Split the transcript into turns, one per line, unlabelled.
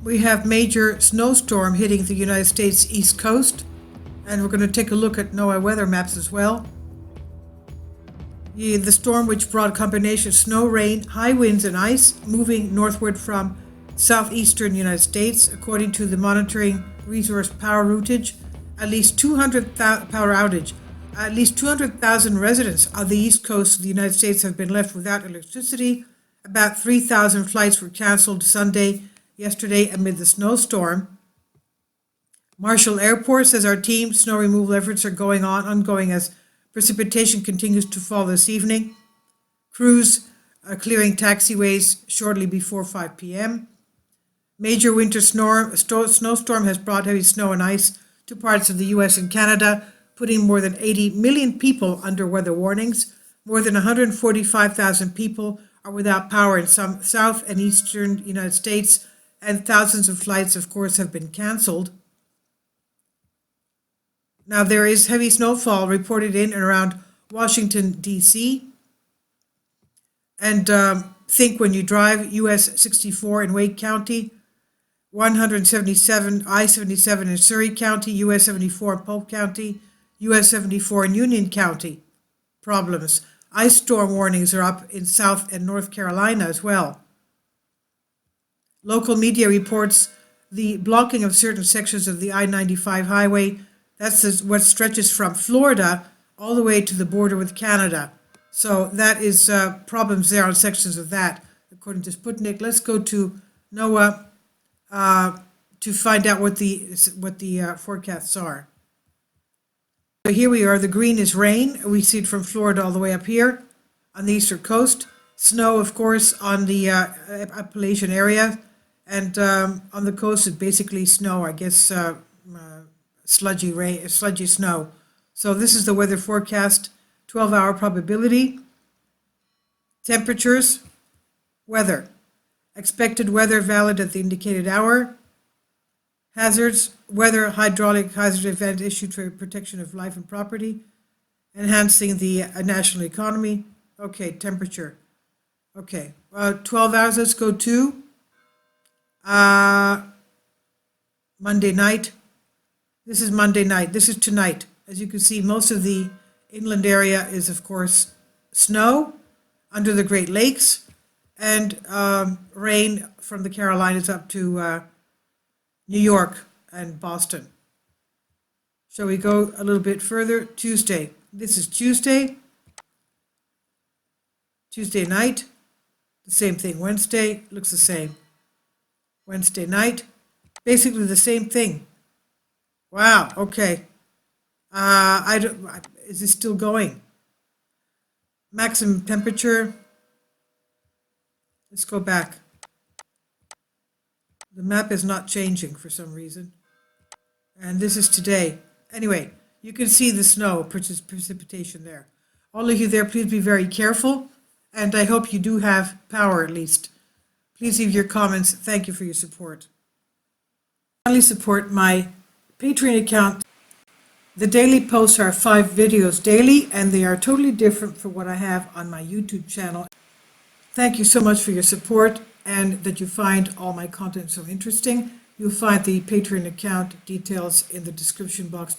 We have major snowstorm hitting the United States East Coast, and we're going to take a look at NOAA weather maps as well. The storm, which brought a combination of snow, rain, high winds, and ice, moving northward from southeastern United States, according to the monitoring resource power outage. At least 200,000 residents on the east coast of the United States have been left without electricity. About 3,000 flights were canceled yesterday amid the snowstorm. Marshall Airport says our team snow removal efforts are ongoing as precipitation continues to fall this evening. Crews clearing taxiways shortly before 5 p.m. Major winter snowstorm has brought heavy snow and ice to parts of the U.S. and Canada, putting more than 80 million people under weather warnings. More than 145,000 people are without power in some south and eastern United States, and thousands of flights, of course, have been canceled. Now, there is heavy snowfall reported in and around Washington, D.C. And think when you drive, US 64 in Wake County, 177, I-77 in Surrey County, US 74 in Polk County, US 74 in Union County. Problems. Ice storm warnings are up in South and North Carolina as well. Local media reports the blocking of certain sections of the I-95 highway. That's what stretches from Florida all the way to the border with Canada. So that is problems there on sections of that, according to Sputnik. Let's go to NOAA to find out what the forecasts are. So here we are. The green is rain. We see it from Florida all the way up here on the eastern coast. Snow, of course, on the Appalachian area, and on the coast it's basically snow. I guess sludgy rain, sludgy snow. So this is the weather forecast. 12-hour probability. Temperatures. Weather. Expected weather valid at the indicated hour. Hazards. Weather hydraulic hazard event issued for protection of life and property. Enhancing the national economy. Okay, temperature. Okay, 12 hours. Let's go to Monday night. This is Monday night. This is tonight. As you can see, most of the inland area is, of course, snow under the Great Lakes, and rain from the Carolinas up to New York and Boston. Shall we go a little bit further? Tuesday. This is Tuesday. Tuesday night. The same thing. Wednesday looks the same. Wednesday night. Basically the same thing. Wow. Okay. Is it still going? Maximum temperature. Let's go back. The map is not changing for some reason. And this is today. Anyway, you can see the snow precipitation there. All of you there, please be very careful. And I hope you do have power at least. Please leave your comments. Thank you for your support. Finally, support my Patreon account. The daily posts are 5 videos daily, and they are totally different from what I have on my YouTube channel. Thank you so much for your support and that you find all my content so interesting. You'll find the Patreon account details in the description box